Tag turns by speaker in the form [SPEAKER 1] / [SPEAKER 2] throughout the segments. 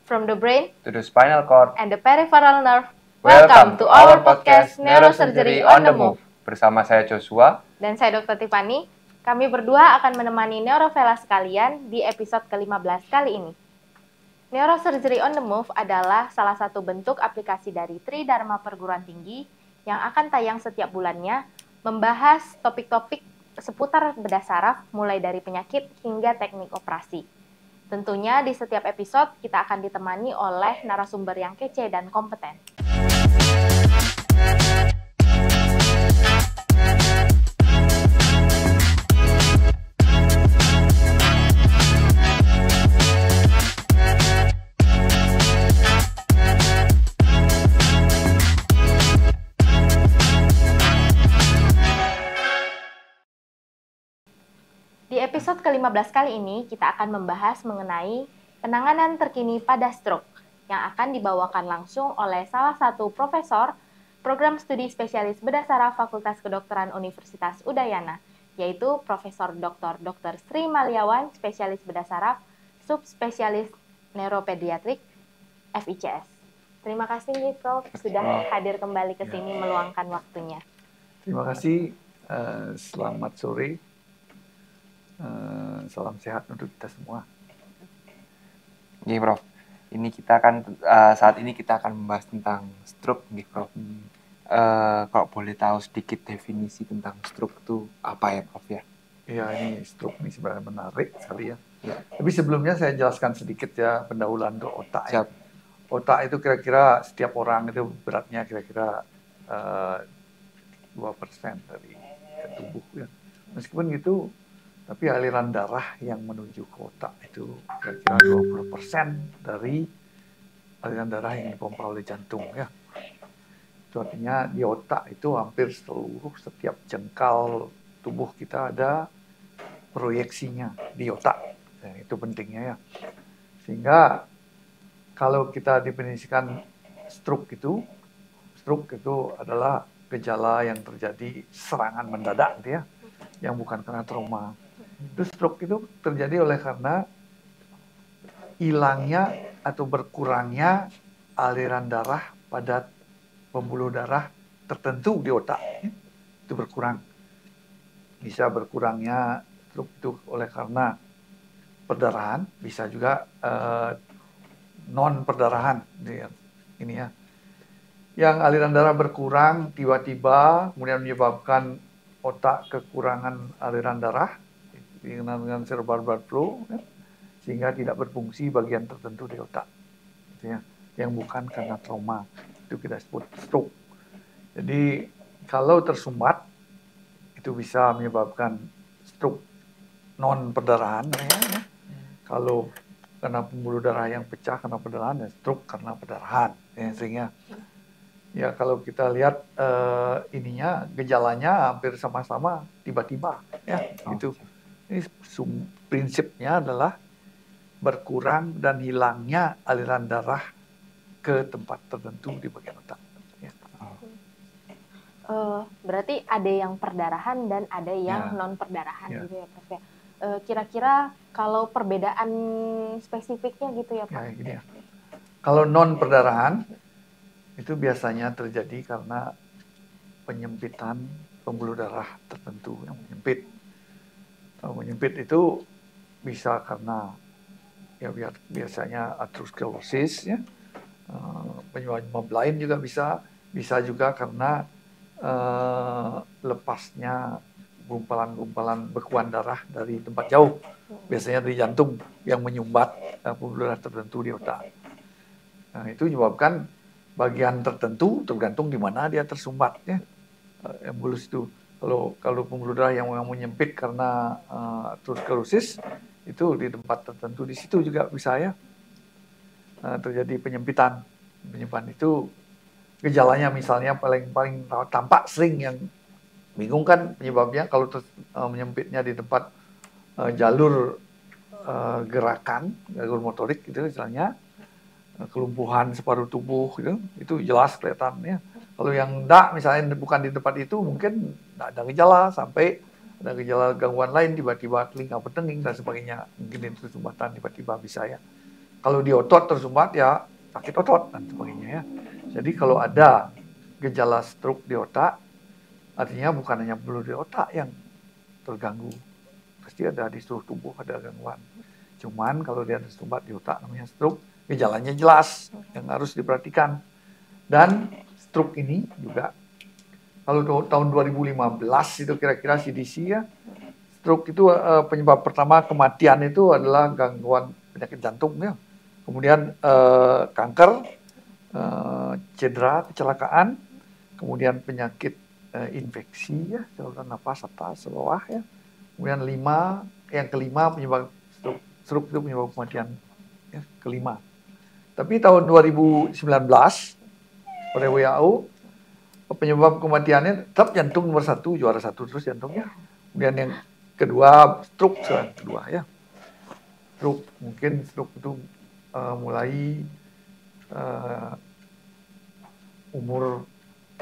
[SPEAKER 1] From the brain
[SPEAKER 2] to the spinal cord
[SPEAKER 1] and the peripheral nerve.
[SPEAKER 2] Welcome to our podcast Neurosurgery on the Move. Bersama saya Joshua
[SPEAKER 1] Dan saya Dr. Tiffany. Kami berdua akan menemani neurovela sekalian di episode ke-15 kali ini. Neurosurgery on the Move adalah salah satu bentuk aplikasi dari Tridharma Perguruan Tinggi yang akan tayang setiap bulannya, membahas topik-topik seputar bedah saraf mulai dari penyakit hingga teknik operasi. Tentunya di setiap episode kita akan ditemani oleh narasumber yang kece dan kompeten. Di episode ke-15 kali ini, kita akan membahas mengenai penanganan terkini pada stroke yang akan dibawakan langsung oleh salah satu profesor program studi spesialis bedah saraf Fakultas Kedokteran Universitas Udayana, yaitu Profesor Dr. Sri Maliawan, spesialis bedah saraf, subspesialis neuropediatrik FICS. Terima kasih nih Prof, sudah hadir kembali ke sini meluangkan waktunya.
[SPEAKER 3] Terima kasih, selamat sore. Salam sehat untuk kita semua.
[SPEAKER 2] Oke, Prof. Ini kita akan saat ini kita akan membahas tentang stroke, nih, Prof. Kalau boleh tahu sedikit definisi tentang stroke itu apa ya, Prof ya?
[SPEAKER 3] Iya, ini stroke ini sebenarnya menarik sekali ya. Tapi sebelumnya saya jelaskan sedikit ya pendahuluan untuk otak. Ya. Otak itu kira-kira setiap orang itu beratnya kira-kira 2% dari tubuh ya. Meskipun gitu, tapi aliran darah yang menuju ke otak itu kira-kira 20% dari aliran darah yang dipompa oleh jantung ya. Itu artinya di otak itu hampir setiap jengkal tubuh kita ada proyeksinya di otak. Ya, itu pentingnya ya. Sehingga kalau kita definisikan stroke itu adalah gejala yang terjadi serangan mendadak gitu ya, yang bukan karena trauma. Itu stroke itu terjadi oleh karena hilangnya atau berkurangnya aliran darah pada pembuluh darah tertentu di otak. Itu berkurang. Bisa berkurangnya stroke itu oleh karena perdarahan, bisa juga non perdarahan ini ya. Yang aliran darah berkurang tiba-tiba kemudian menyebabkan otak kekurangan aliran darah dengan cerebral blood flow ya, sehingga tidak berfungsi bagian tertentu di otak ya, yang bukan karena trauma, itu kita sebut stroke. Jadi kalau tersumbat itu bisa menyebabkan stroke non perdarahan ya. Kalau karena pembuluh darah yang pecah karena perdarahan ya stroke karena perdarahan ya, sehingga ya kalau kita lihat ininya gejalanya hampir sama-sama tiba-tiba ya gitu. Ini prinsipnya adalah berkurang dan hilangnya aliran darah ke tempat tertentu di bagian otak. Ya.
[SPEAKER 1] Berarti ada yang perdarahan dan ada yang non perdarahan gitu ya, Prof ya. Kira-kira kalau perbedaan spesifiknya gitu ya, Pak?
[SPEAKER 3] Ya, gini ya. Kalau non perdarahan itu biasanya terjadi karena penyempitan pembuluh darah tertentu yang menyempit. Menyempit itu bisa karena ya biasanya atherosclerosis ya, penyebab lain juga bisa juga karena lepasnya gumpalan-gumpalan bekuan darah dari tempat jauh, biasanya dari jantung yang menyumbat pembuluh darah tertentu di otak. Nah, itu menyebabkan bagian tertentu tergantung di mana dia tersumbat ya, embulus itu. Kalau pembuluh darah yang menyempit karena atherosclerosis itu di tempat tertentu di situ juga bisa ya terjadi penyempitan. Penyempitan itu gejalanya misalnya paling tampak sering yang bingung kan penyebabnya kalau menyempitnya di tempat jalur gerakan, jalur motorik gitu misalnya, kelumpuhan separuh tubuh gitu, itu jelas kelihatannya. Kalau yang enggak, misalnya bukan di tempat itu, mungkin enggak ada gejala, sampai ada gejala gangguan lain, tiba-tiba telinga bertenging dan sebagainya. Mungkin itu sumbatan tiba-tiba bisa ya. Kalau di otot tersumbat ya sakit otot dan sebagainya ya. Jadi kalau ada gejala stroke di otak, artinya bukan hanya pembuluh di otak yang terganggu, pasti ada di seluruh tubuh ada gangguan. Cuman kalau dia tersumbat di otak namanya stroke, gejalanya jelas yang harus diperhatikan. Dan stroke ini juga kalau tahun 2015 itu kira-kira CDC ya, stroke itu penyebab pertama kematian itu adalah gangguan penyakit jantung ya. Kemudian kanker, cedera, kecelakaan, kemudian penyakit infeksi ya, saluran napas atas bawah ya. Kemudian yang kelima penyebab stroke itu penyebab kematian ya, kelima. Tapi tahun 2019 oleh WHO penyebab kematiannya tetap jantung nomor 1, juara 1 terus jantungnya. Kemudian yang kedua stroke sekarang kedua ya. Stroke itu mulai umur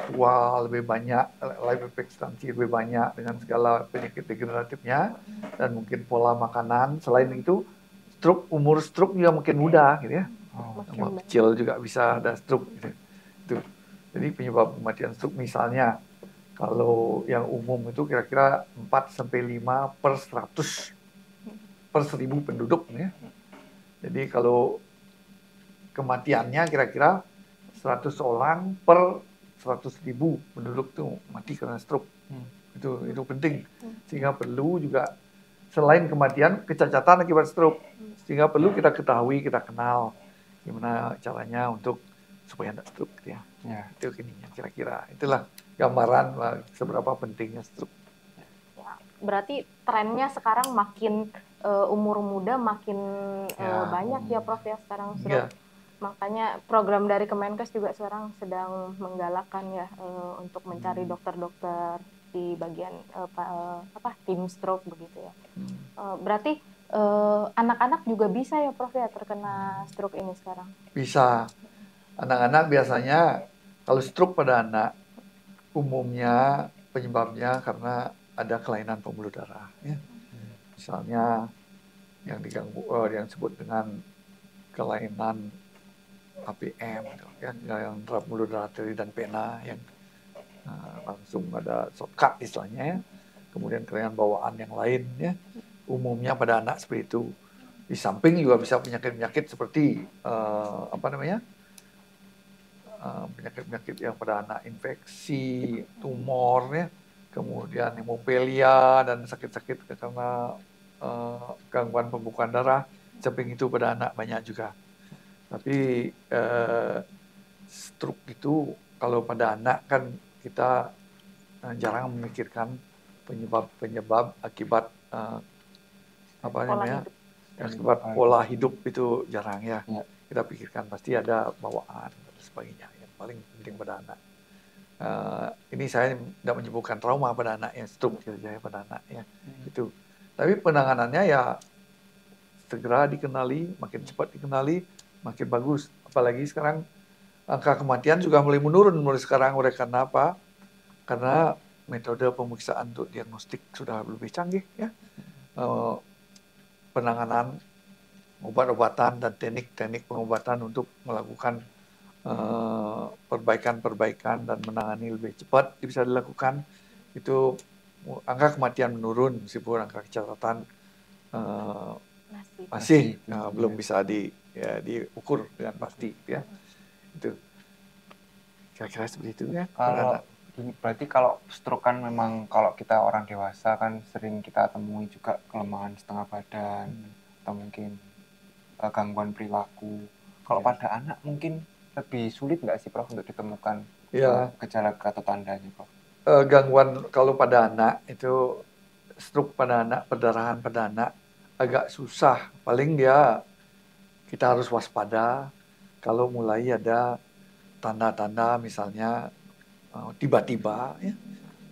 [SPEAKER 3] tua lebih banyak, life expectancy lebih banyak dengan segala penyakit degeneratifnya dan mungkin pola makanan. Selain itu umur stroke juga makin muda gitu ya. Kecil juga bisa ada stroke gitu. Itu. Jadi penyebab kematian stroke misalnya kalau yang umum itu kira-kira 4 sampai 5 per 100 per 1000 penduduk ya. Jadi kalau kematiannya kira-kira 100 orang per 100.000 penduduk tuh mati karena stroke. Itu penting. Sehingga perlu juga selain kematian, kecacatan akibat stroke. Sehingga perlu kita ketahui, kita kenal gimana caranya untuk supaya tidak stroke ya. Itu kira-kira. Itulah gambaran seberapa pentingnya stroke.
[SPEAKER 1] Berarti trennya sekarang makin umur muda makin banyak ya Prof ya sekarang stroke. Makanya program dari Kemenkes juga sekarang sedang menggalakkan ya untuk mencari dokter-dokter di bagian tim stroke begitu ya. Berarti anak-anak juga bisa ya Prof ya terkena stroke ini sekarang? Bisa.
[SPEAKER 3] Anak-anak biasanya kalau stroke pada anak umumnya penyebabnya karena ada kelainan pembuluh darah ya. Misalnya yang diganggu yang disebut dengan kelainan APM ya, yang pembuluh darah arteri dan vena yang langsung ada shortcut istilahnya ya. Kemudian kelainan bawaan yang lain ya. Umumnya pada anak seperti itu. Di samping juga bisa penyakit-penyakit seperti penyakit-penyakit yang pada anak infeksi, tumor ya, kemudian hemofilia dan sakit-sakit karena gangguan pembekuan darah. Samping itu pada anak banyak juga. Tapi stroke itu kalau pada anak kan kita jarang memikirkan penyebab akibat akibat pola hidup itu jarang ya. Kita pikirkan pasti ada bawaan dan sebagainya yang paling penting pada anak. Ini saya tidak menyebutkan trauma pada anak ya, stroke saja pada anak ya. Itu. Tapi penanganannya ya segera dikenali, makin cepat dikenali, makin bagus. Apalagi sekarang angka kematian juga mulai menurun mulai sekarang. Oleh karena apa? Karena metode pemeriksaan untuk diagnostik sudah lebih canggih ya. Penanganan obat-obatan dan teknik-teknik pengobatan untuk melakukan perbaikan-perbaikan dan menangani lebih cepat bisa dilakukan. Itu angka kematian menurun meskipun angka kecacatan masih belum bisa diukur dengan pasti ya. Itu kira-kira seperti itu ya.
[SPEAKER 2] Berarti kalau stroke kan memang kalau kita orang dewasa kan sering kita temui juga kelemahan setengah badan atau mungkin gangguan perilaku. Kalau pada anak mungkin lebih sulit nggak sih Prof untuk ditemukan gejala atau tandanya Prof?
[SPEAKER 3] Gangguan kalau pada anak itu stroke pada anak, perdarahan pada anak agak susah. Paling kita harus waspada kalau mulai ada tanda-tanda misalnya tiba-tiba ya,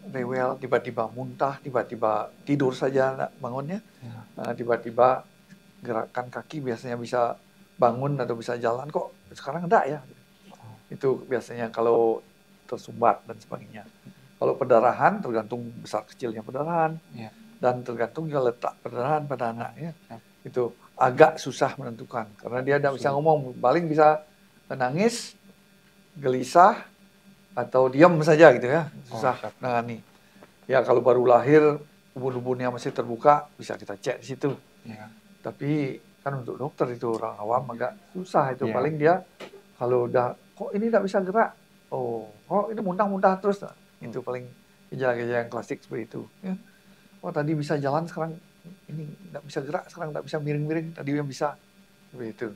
[SPEAKER 3] rewel, tiba-tiba muntah, tiba-tiba tidur saja anak bangunnya, tiba-tiba gerakan kaki biasanya bisa bangun atau bisa jalan kok sekarang enggak ya. Itu biasanya kalau tersumbat dan sebagainya. Kalau perdarahan tergantung besar kecilnya perdarahan dan tergantung juga letak perdarahan pada anak ya. Itu agak susah menentukan karena dia tidak bisa ngomong, paling bisa menangis, gelisah, atau diam saja gitu ya, susah nangani. Ya kalau baru lahir, ubun-ubunnya masih terbuka, bisa kita cek di situ.
[SPEAKER 2] Ya.
[SPEAKER 3] Tapi kan untuk dokter itu orang awam agak susah itu.
[SPEAKER 2] Ya.
[SPEAKER 3] Paling dia kalau udah, kok ini tidak bisa gerak, kok ini muntah-muntah terus. Nah, itu paling gejala-gejala yang klasik seperti itu. Ya. Oh tadi bisa jalan, sekarang ini tidak bisa gerak, sekarang tidak bisa miring-miring, tadi yang bisa. Seperti itu.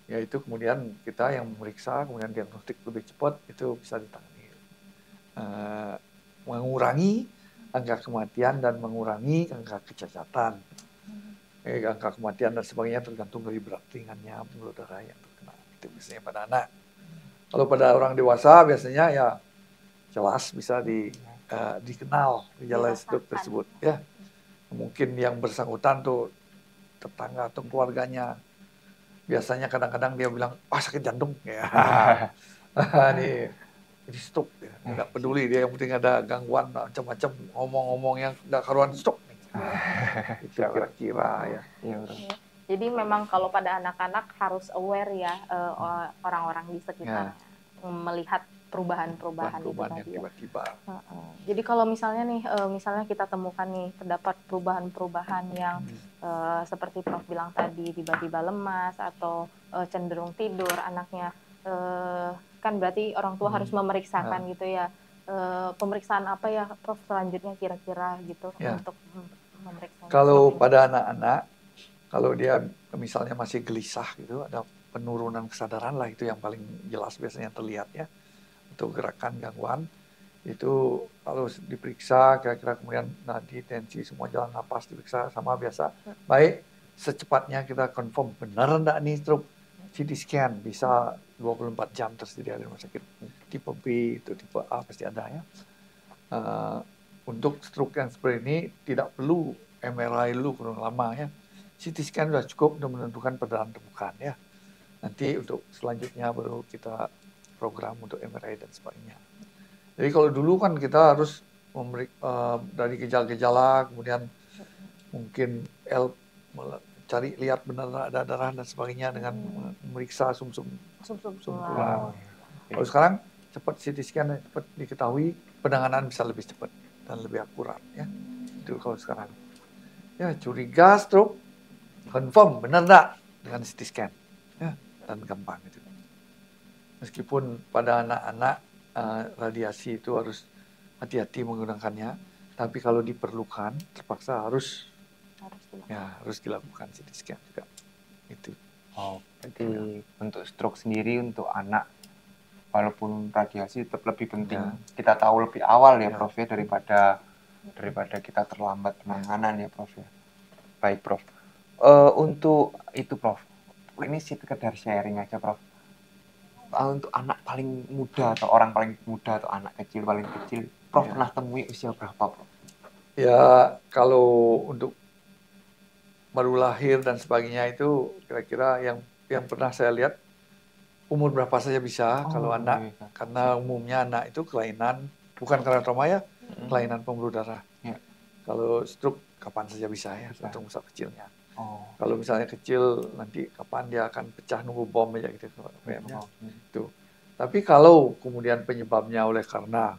[SPEAKER 3] Ya itu kemudian kita yang memeriksa, kemudian diagnostik lebih cepat, itu bisa ditangani. Mengurangi angka kematian dan mengurangi angka kecacatan. Angka kematian dan sebagainya tergantung dari berat ringannya pembuluh darah yang terkena. Itu biasanya pada anak. Kalau pada orang dewasa biasanya ya jelas bisa dikenal gejala stroke tersebut. Ya, mungkin yang bersangkutan tuh tetangga atau keluarganya. Biasanya kadang-kadang dia bilang, sakit jantung. Ya, ini stroke. Ya. Nggak peduli dia, yang penting ada gangguan macam-macam, ngomong-ngomong yang nggak karuan stroke. Itu kira-kira ya.
[SPEAKER 1] Jadi memang kalau pada anak-anak harus aware ya orang-orang di sekitar melihat perubahan-perubahan itu tadi.
[SPEAKER 3] Tiba-tiba.
[SPEAKER 1] Jadi kalau misalnya nih, misalnya kita temukan nih terdapat perubahan-perubahan yang seperti Prof bilang tadi, tiba-tiba lemas atau cenderung tidur anaknya, kan berarti orang tua harus memeriksakan gitu ya. Pemeriksaan apa ya Prof selanjutnya kira-kira gitu untuk memeriksa?
[SPEAKER 3] Kalau pada anak-anak, kalau dia misalnya masih gelisah gitu, ada penurunan kesadaran lah, itu yang paling jelas biasanya terlihat ya. Untuk gerakan gangguan, itu kalau diperiksa kira-kira kemudian nadi, tensi, semua jalan napas diperiksa sama biasa. Baik, secepatnya kita confirm benar enggak nih stroke. CT scan bisa 24 jam tersedia di rumah sakit. Tipe B, itu tipe A pasti ada ya. Untuk stroke yang seperti ini tidak perlu MRI dulu kurang lama ya. CT scan sudah cukup untuk menentukan perdarahan terbuka ya. Nanti untuk selanjutnya baru kita program untuk MRI dan sebagainya. Jadi kalau dulu kan kita harus dari gejala-gejala, kemudian mungkin cari lihat benar ada darah dan sebagainya dengan memeriksa sum-sum tulang. Kalau sekarang cepat CT scan, cepat diketahui, penanganan bisa lebih cepat dan lebih akurat ya. Itu kalau sekarang. Ya, curiga stroke, confirm benar enggak dengan CT scan. Ya, dan gampang itu. Meskipun pada anak-anak radiasi itu harus hati-hati menggunakannya, tapi kalau diperlukan terpaksa harus dilakukan CT scan juga. Itu.
[SPEAKER 2] Jadi untuk stroke sendiri untuk anak, walaupun radiasi tetap lebih penting. Kita tahu lebih awal ya Prof ya, daripada kita terlambat penanganan ya Prof ya. Baik Prof. Untuk itu Prof, ini sekedar sharing aja Prof. Untuk anak paling muda atau orang paling muda atau anak kecil paling kecil, Prof pernah temui usia berapa Prof?
[SPEAKER 3] Ya kalau untuk baru lahir dan sebagainya itu kira-kira yang pernah saya lihat umur berapa saja bisa kalau anak, karena umumnya anak itu kelainan, bukan karena trauma ya, kelainan pembuluh darah. Kalau stroke kapan saja bisa ya, tergantung usia kecilnya. Kalau misalnya kecil, nanti kapan dia akan pecah, nunggu bom aja gitu. Tuh. Tapi kalau kemudian penyebabnya oleh karena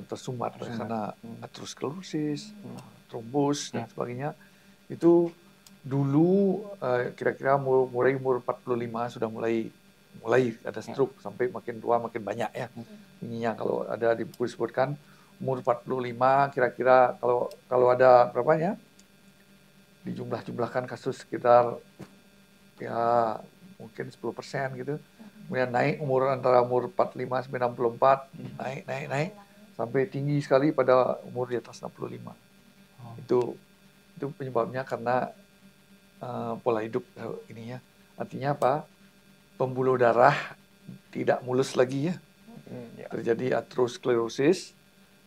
[SPEAKER 3] tersumbat, karena aterosklerosis, trombus, dan sebagainya, itu dulu kira-kira mulai umur 45 sudah mulai ada stroke, sampai makin tua makin banyak ya. Ininya kalau ada disebutkan umur 45 kira-kira kalau ada berapa ya? Dijumlah-jumlahkan kasus sekitar ya mungkin 10% gitu. Kemudian naik antara umur 45 sampai 64, naik sampai tinggi sekali pada umur di atas 65. Itu penyebabnya karena pola hidup ini ya. Artinya apa? Pembuluh darah tidak mulus lagi ya. Terjadi aterosklerosis.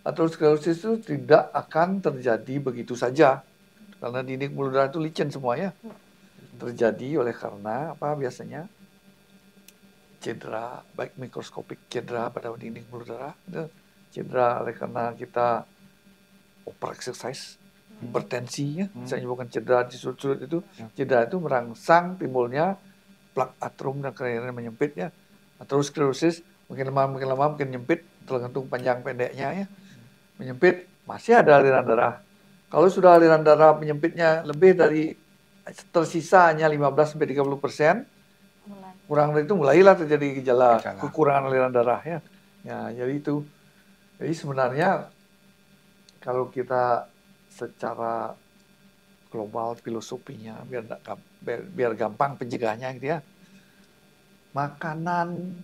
[SPEAKER 3] Aterosklerosis itu tidak akan terjadi begitu saja. Karena dinding pembuluh darah itu licin semua ya. Terjadi oleh karena apa biasanya? Cedera, baik mikroskopik cedera pada dinding pembuluh darah. Cedera oleh karena kita over exercise. hipertensi, ya. Saya bukan cedera di sudut-sudut itu. Cedera itu merangsang timbulnya plak atrum dan akhirnya menyempit, ya. Aterosklerosis makin lama makin nyempit, tergantung panjang pendeknya, ya. Menyempit, masih ada aliran darah. Kalau sudah aliran darah menyempitnya lebih dari tersisa hanya 15-30%, kurang dari itu mulailah terjadi gejala kekurangan aliran darah, ya. Ya, jadi itu. Jadi sebenarnya kalau kita secara global filosofinya biar gampang pencegahannya gitu, ya. Makanan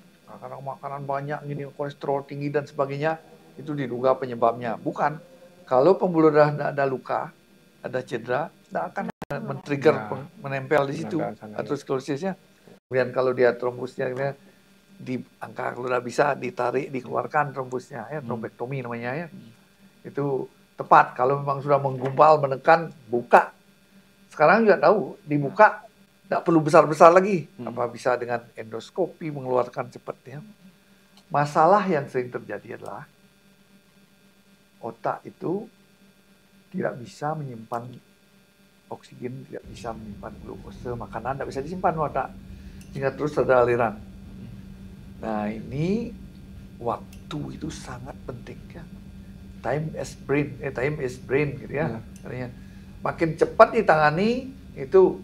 [SPEAKER 3] banyak gini, kolesterol tinggi dan sebagainya itu diduga penyebabnya. Bukan. Kalau pembuluh darah tidak ada luka, ada cedera, tidak akan men-trigger menempel di situ aterosklerosisnya. Kemudian kalau dia trombusnya di angka kalau udah bisa ditarik, dikeluarkan trombusnya, ya, trombektomi namanya, ya. Itu tepat. Kalau memang sudah menggumpal, menekan, buka. Sekarang juga tahu, dibuka tidak perlu besar-besar lagi. Apa bisa dengan endoskopi mengeluarkan cepat, ya. Masalah yang sering terjadi adalah otak itu tidak bisa menyimpan oksigen, tidak bisa menyimpan glukose, makanan tidak bisa disimpan otak, sehingga terus ada aliran. Nah, ini waktu itu sangat penting, ya. Time is brain gitu, ya. Artinya makin cepat ditangani itu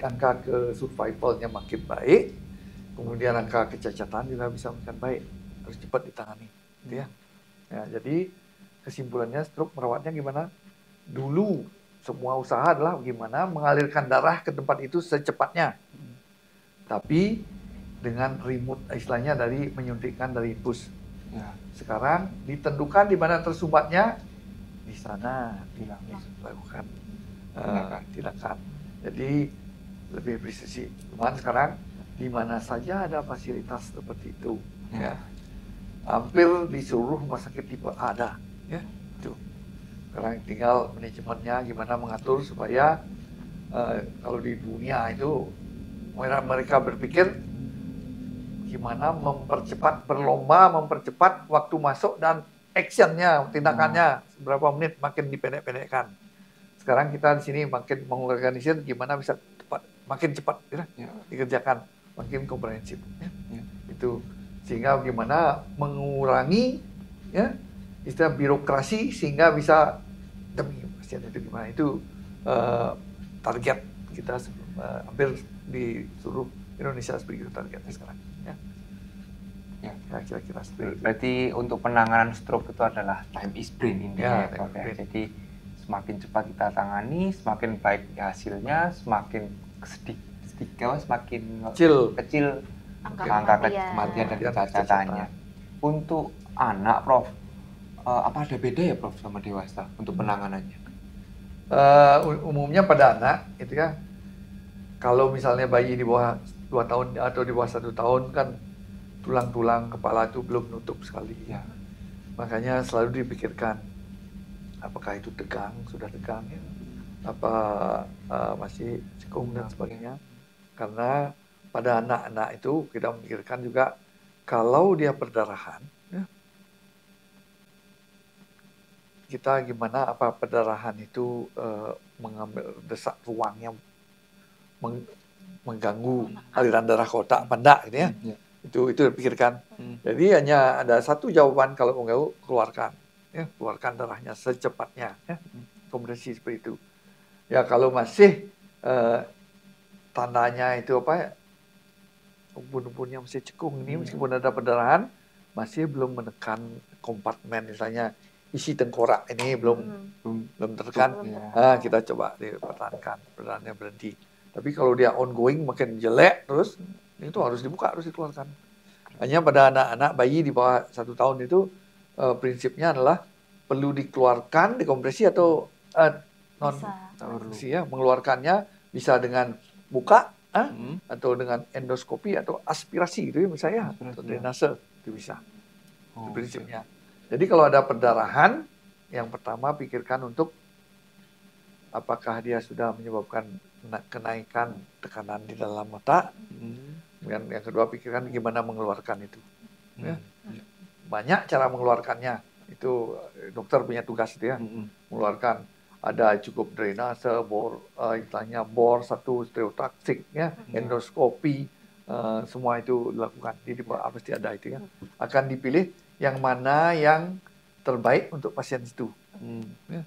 [SPEAKER 3] angka ke survivalnya makin baik, kemudian angka kecacatan juga bisa makin baik. Harus cepat ditangani, gitu, ya. Ya, jadi kesimpulannya stroke merawatnya gimana? Dulu semua usaha adalah bagaimana mengalirkan darah ke tempat itu secepatnya. Tapi dengan remote, istilahnya dari menyuntikkan dari infus. Ya. Sekarang ditentukan di mana tersumbatnya, di sana dilakukan tindakan. Jadi lebih presisi. Cuman sekarang di mana saja ada fasilitas seperti itu, ya. Hampir di seluruh rumah sakit tipe A ada, ya. Itu. Sekarang tinggal manajemennya gimana mengatur supaya kalau di dunia itu mereka berpikir gimana berlomba mempercepat waktu masuk dan actionnya, tindakannya berapa menit makin dipendek-pendekkan. Sekarang kita di sini makin mengorganisir gimana bisa makin cepat, ya, dikerjakan, makin komprehensif, ya. Itu sehingga bagaimana mengurangi, ya, istilah birokrasi sehingga bisa demi pasien itu gimana, itu target kita hampir di seluruh Indonesia seperti itu targetnya sekarang, ya.
[SPEAKER 2] Ya,
[SPEAKER 3] kira-kira seperti itu.
[SPEAKER 2] Berarti untuk penanganan stroke itu adalah time is brain intinya, ya, Prof, ya. Jadi semakin cepat kita tangani, semakin baik hasilnya, semakin semakin kecil angka kematian dan kecacatannya. Untuk anak, Prof, apa ada beda ya, Prof, sama dewasa untuk penanganannya?
[SPEAKER 3] Umumnya pada anak itu, ya, kalau misalnya bayi di bawah 2 tahun atau di bawah 1 tahun kan tulang-tulang kepala itu belum nutup sekali, ya. Makanya selalu dipikirkan apakah itu sudah tegang, ya, apa masih cekung dan sebagainya. Karena pada anak-anak itu kita memikirkan juga kalau dia perdarahan, ya, kita gimana apa perdarahan itu mengambil desak ruang yang mengganggu aliran darah ke otak apa enggak, gitu, ya. Itu dipikirkan. Jadi hanya ada satu jawaban kalau mengganggu, keluarkan, ya, keluarkan darahnya secepatnya, ya. Kompresi seperti itu. Ya kalau masih tandanya itu apa, ya, ubun-ubunnya masih cekung ini, meskipun ada perdarahan, masih belum menekan kompartemen, misalnya isi tengkorak ini belum tertekan, kita coba dipertahankan, perdarahannya berhenti. Tapi kalau dia ongoing makin jelek terus, itu harus dibuka, harus dikeluarkan. Hanya pada anak-anak bayi di bawah 1 tahun itu prinsipnya adalah perlu dikeluarkan, dikompresi atau non-kompresi, ya. Mengeluarkannya bisa dengan buka, atau dengan endoskopi atau aspirasi gitu, ya, misalnya, atau drainase itu bisa. Itu prinsipnya. Jadi kalau ada perdarahan, yang pertama pikirkan untuk apakah dia sudah menyebabkan kenaikan tekanan di dalam otak. Kemudian yang kedua pikirkan gimana mengeluarkan itu, ya. Banyak cara mengeluarkannya, itu dokter punya tugas itu, ya, mengeluarkan ada cukup drainase, istilahnya bor satu, stereotaksik, ya, endoskopi, semua itu dilakukan. Jadi pasti ada itu ya. Akan dipilih yang mana yang terbaik untuk pasien itu. Ya.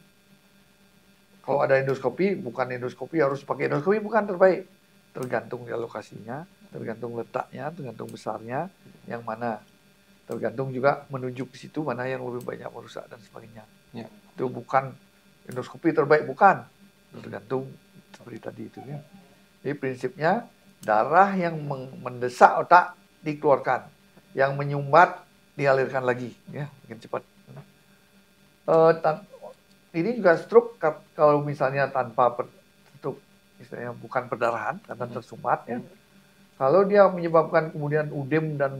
[SPEAKER 3] Kalau ada endoskopi, bukan endoskopi harus pakai endoskopi, bukan terbaik. Tergantung ya lokasinya, tergantung letaknya, tergantung besarnya, yang mana. Tergantung juga menunjuk ke situ mana yang lebih banyak merusak dan sebagainya.
[SPEAKER 2] Ya.
[SPEAKER 3] Itu bukan endoskopi terbaik, bukan. Tergantung seperti tadi itu ya. Jadi prinsipnya darah yang mendesak otak dikeluarkan, yang menyumbat dialirkan lagi, ya, makin cepat. Ini juga stroke kalau misalnya tanpa stroke, misalnya bukan perdarahan karena tersumbat ya. Kalau dia menyebabkan kemudian udem dan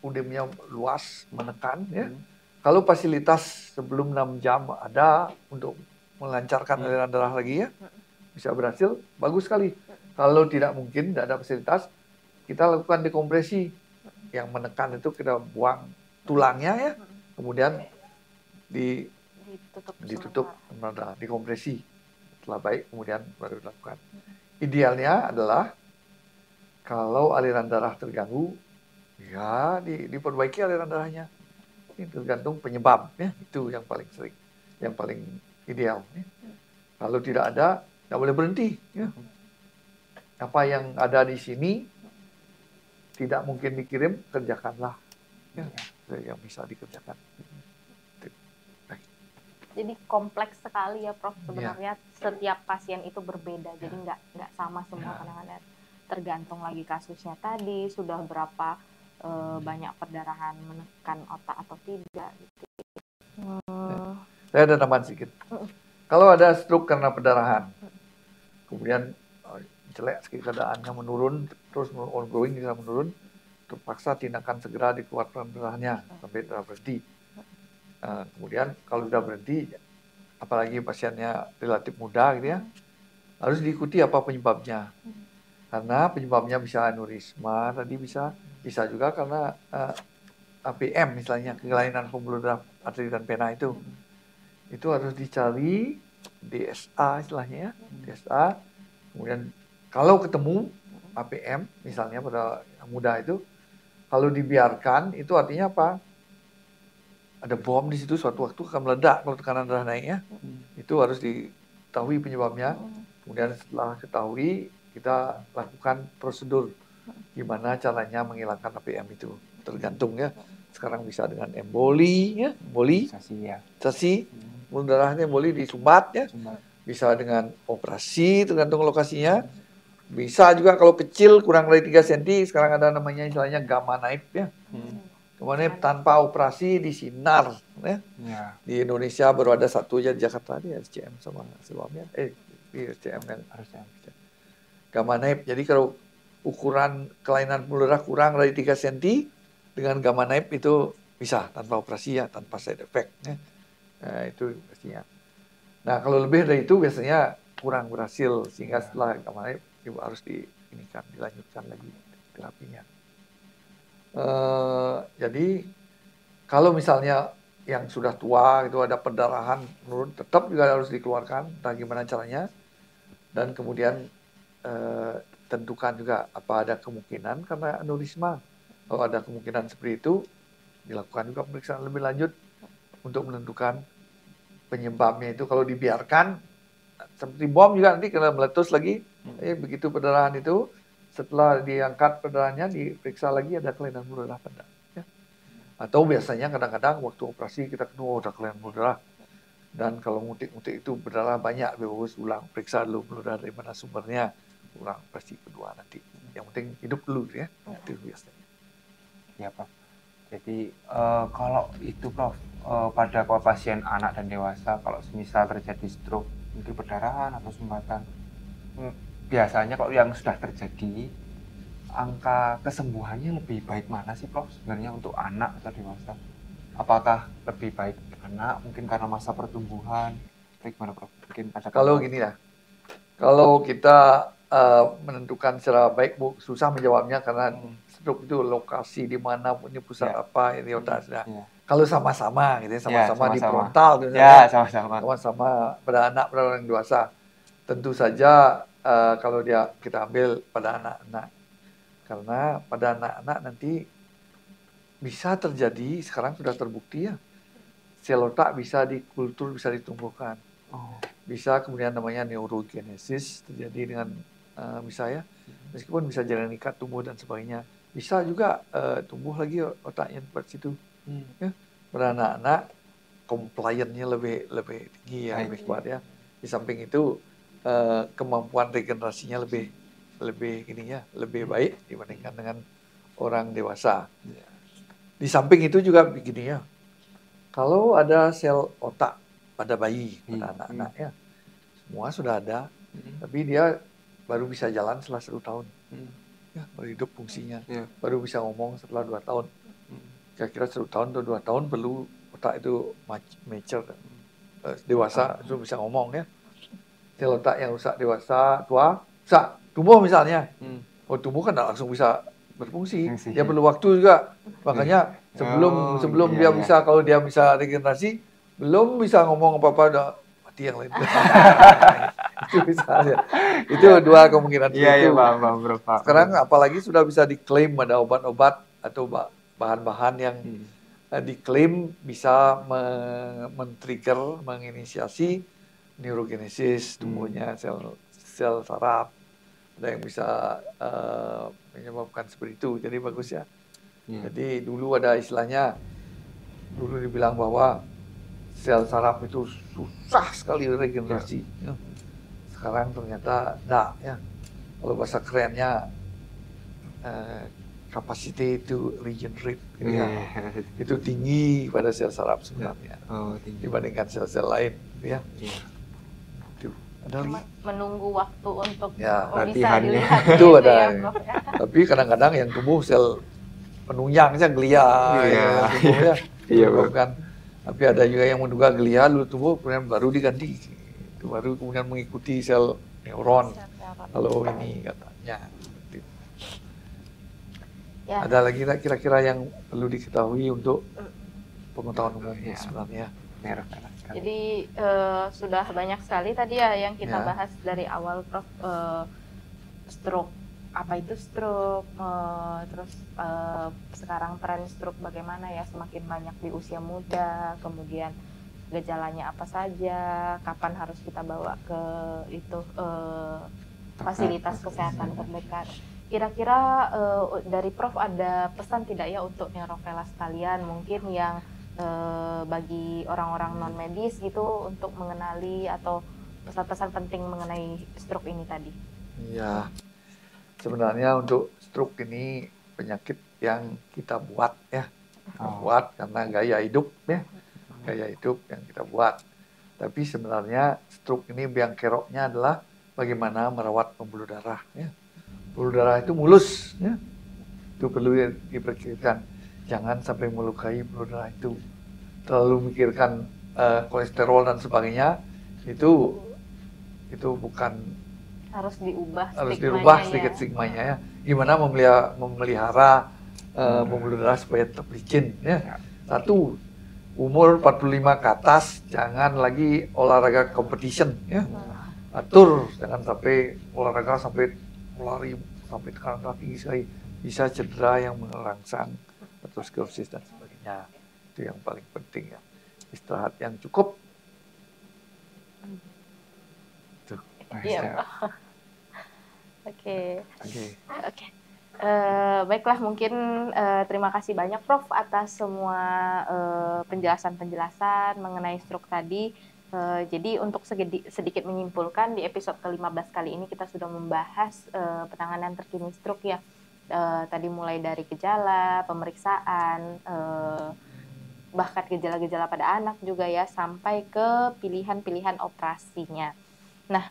[SPEAKER 3] udemnya luas menekan ya. Kalau fasilitas sebelum 6 jam ada untuk melancarkan aliran darah lagi ya, bisa berhasil, bagus sekali. Kalau tidak mungkin, tidak ada fasilitas, kita lakukan dekompresi. Yang menekan itu kita buang tulangnya ya, kemudian ditutup, dikompresi. Setelah baik, kemudian baru dilakukan. Idealnya adalah kalau aliran darah terganggu, ya diperbaiki aliran darahnya. Ini tergantung penyebab, ya. Itu yang paling sering, yang paling ideal. Ya. Kalau tidak ada, tidak boleh berhenti. Ya. Apa yang ada di sini tidak mungkin dikirim, kerjakanlah. Ya. Yang bisa dikerjakan.
[SPEAKER 1] Jadi kompleks sekali ya Prof. Sebenarnya setiap pasien itu berbeda, jadi nggak sama semua penanganannya. Tergantung lagi kasusnya tadi, sudah berapa banyak perdarahan menekan otak atau tidak. Gitu.
[SPEAKER 3] Saya ada tambahan sedikit. Kalau ada stroke karena perdarahan, kemudian jelek sekali keadaannya menurun, terus ongoing bisa menurun, terpaksa tindakan segera dikeluarkan darahnya sampai darah berhenti. Kemudian kalau sudah berhenti, apalagi pasiennya relatif muda gitu ya, harus diikuti apa penyebabnya. Karena penyebabnya bisa aneurisma, tadi bisa juga karena APM misalnya, kelainan pembuluh darah arteri dan vena itu. Itu harus dicari DSA istilahnya ya, DSA. Kemudian kalau ketemu APM misalnya pada yang muda itu, kalau dibiarkan itu artinya apa? Ada bom di situ, suatu waktu akan meledak kalau tekanan darah naiknya. Itu harus diketahui penyebabnya. Kemudian setelah ketahui, kita lakukan prosedur gimana caranya menghilangkan APM itu. Tergantung ya. Sekarang bisa dengan emboli ya, embolisasi, pembuluh darahnya emboli disumbat ya. Bisa dengan operasi tergantung lokasinya. Bisa juga kalau kecil kurang dari 3 cm, sekarang ada namanya istilahnya gamma knife ya. Kemudian tanpa operasi disinar, ya. Di Indonesia baru ada satu aja di Jakarta, di RCM sama sebelumnya, di RCM yang harusnya. Gamma knife. Jadi kalau ukuran kelainan pembuluh darah kurang dari 3 cm dengan gamma knife itu bisa tanpa operasi ya, tanpa side effect. Ya. Nah, itu pastinya. Nah kalau lebih dari itu biasanya kurang berhasil, sehingga setelah gamma knife harus dilanjutkan lagi terapinya. Jadi kalau misalnya yang sudah tua itu ada perdarahan menurun, tetap juga harus dikeluarkan. Nah, gimana caranya? Dan kemudian tentukan juga apa ada kemungkinan karena aneurisma. Kalau ada kemungkinan seperti itu, dilakukan juga pemeriksaan lebih lanjut untuk menentukan penyebabnya. Itu kalau dibiarkan seperti bom juga nanti kena meletus lagi. Begitu perdarahan itu, setelah diangkat perdarahannya, diperiksa lagi ada kelainan pembuluh darah pada. Ya. Atau biasanya kadang-kadang waktu operasi kita ketemu ada kelainan pembuluh darah. Dan kalau ngutik-ngutik itu berdarah banyak, bagus ulang periksa dulu pembuluh darah dari mana sumbernya, ulang operasi kedua nanti. Yang penting hidup dulu ya, itu biasanya.
[SPEAKER 2] Ya Prof. Jadi kalau itu Prof, pada pasien anak dan dewasa, kalau misal terjadi stroke, mungkin perdarahan atau sumbatan, biasanya kalau yang sudah terjadi, angka kesembuhannya lebih baik mana sih Prof sebenarnya untuk anak atau dewasa? Apakah lebih baik anak mungkin karena masa pertumbuhan? Gimana Prof? Mungkin ada
[SPEAKER 3] kalau gini ya, kalau kita menentukan secara baik, Bu. Susah menjawabnya karena stroke itu lokasi di mana, ini pusat apa, ini otak sudah. Kalau sama-sama gitu ya, sama-sama di frontal gitu
[SPEAKER 2] ya, sama-sama
[SPEAKER 3] pada anak, pada orang dewasa. Tentu saja kalau kita ambil pada anak-anak, karena pada anak-anak nanti bisa terjadi, sekarang sudah terbukti ya, sel otak bisa dikultur, bisa ditumbuhkan. Bisa kemudian namanya neurogenesis terjadi dengan misalnya, meskipun bisa jalan ikat tumbuh dan sebagainya, bisa juga tumbuh lagi otaknya di situ. Ya. Pada anak-anak compliance-nya lebih tinggi ya, lebih kuat ya. Di samping itu kemampuan regenerasinya lebih baik dibandingkan dengan orang dewasa. Di samping itu juga begini ya, kalau ada sel otak pada bayi, pada anak-anak ya, semua sudah ada, tapi dia baru bisa jalan setelah 1 tahun, ya, baru hidup fungsinya, baru bisa ngomong setelah 2 tahun. Kira-kira 1 tahun atau 2 tahun perlu otak itu mature, dewasa, itu bisa ngomong ya. Sel otak yang rusak dewasa, tua, bisa tumbuh misalnya. Tumbuh kan tidak langsung bisa berfungsi, dia perlu waktu juga. Makanya sebelum dia bisa, kalau dia bisa regenerasi, belum bisa ngomong apa-apa, udah mati yang lain. Itu misalnya. Itu 2 kemungkinan itu.
[SPEAKER 2] Iya, paham, Bro.
[SPEAKER 3] Sekarang apalagi sudah bisa diklaim ada obat-obat atau bahan-bahan yang diklaim bisa men-trigger, menginisiasi neurogenesis, tumbuhnya sel saraf. Ada yang bisa menyebabkan seperti itu, jadi bagus ya. Jadi dulu ada istilahnya, dulu dibilang bahwa sel saraf itu susah sekali regenerasi. Ya. Sekarang ternyata enggak ya. Kalau bahasa kerennya capacity to regenerate, gitu ya. Itu tinggi pada sel saraf sebenarnya dibandingkan sel-sel lain, gitu ya.
[SPEAKER 1] Menunggu waktu untuk
[SPEAKER 2] bisa
[SPEAKER 1] dilihat
[SPEAKER 3] itu ada
[SPEAKER 1] ya,
[SPEAKER 3] tapi kadang-kadang yang tumbuh sel penunjang saja glia kan, tapi ada juga yang menduga glia dulu tumbuh kemudian baru diganti, itu baru kemudian mengikuti sel neuron kalau ini katanya. Ada lagi kira-kira yang perlu diketahui untuk pengetahuan umum sebenarnya.
[SPEAKER 1] Jadi sudah banyak sekali tadi ya yang kita bahas dari awal, Prof. Stroke, apa itu stroke, terus sekarang tren stroke bagaimana ya, semakin banyak di usia muda, kemudian gejalanya apa saja, kapan harus kita bawa ke fasilitas kesehatan terdekat. Kira-kira dari Prof ada pesan tidak ya untuk neurovelas sekalian, mungkin yang bagi orang-orang non medis gitu, untuk mengenali atau pesan-pesan penting mengenai stroke ini tadi?
[SPEAKER 3] Ya, sebenarnya untuk stroke ini penyakit yang kita buat ya, buat karena gaya hidup ya, gaya hidup yang kita buat. Tapi sebenarnya stroke ini biang keroknya adalah bagaimana merawat pembuluh darah ya. Pembuluh darah itu mulus ya, itu perlu diperkirakan. Jangan sampai melukai pembuluh darah itu. Terlalu memikirkan kolesterol dan sebagainya, itu bukan,
[SPEAKER 1] harus
[SPEAKER 3] diubah sedikit stigmanya ya. Gimana memelihara pembuluh darah supaya tetap licin ya. 1, umur 45 ke atas jangan lagi olahraga competition ya. Atur, jangan sampai olahraga sampai lari sampai tekanan darah tinggi sekali, bisa cedera yang merangsang aterosklerosis dan sebagainya. Itu yang paling penting ya. Istirahat yang cukup.
[SPEAKER 1] Iya. Oke. Baiklah, mungkin terima kasih banyak Prof atas semua penjelasan mengenai stroke tadi. Jadi untuk sedikit menyimpulkan, di episode ke-15 kali ini kita sudah membahas penanganan terkini stroke ya. Tadi mulai dari gejala, pemeriksaan, bahkan gejala-gejala pada anak juga ya, sampai ke pilihan-pilihan operasinya. Nah,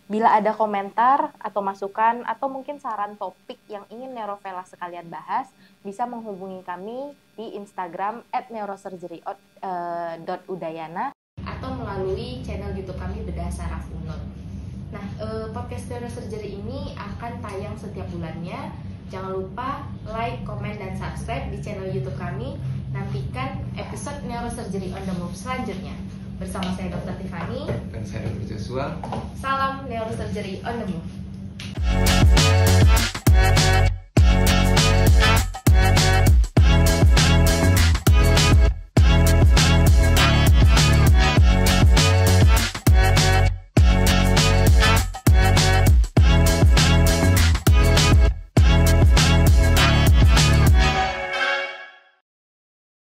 [SPEAKER 1] bila ada komentar atau masukan atau mungkin saran topik yang ingin neurovelas sekalian bahas, bisa menghubungi kami di Instagram @neurosurgery.udayana atau melalui channel YouTube kami Bedah Saraf Unut. Nah, podcast neurosurgery ini akan tayang setiap bulannya. Jangan lupa like, comment, dan subscribe di channel YouTube kami. Nantikan episode Neurosurgery on the Move selanjutnya. Bersama saya Dr. Tiffany
[SPEAKER 2] Dan saya Dr. Joshua.
[SPEAKER 1] Salam Neurosurgery on the Move.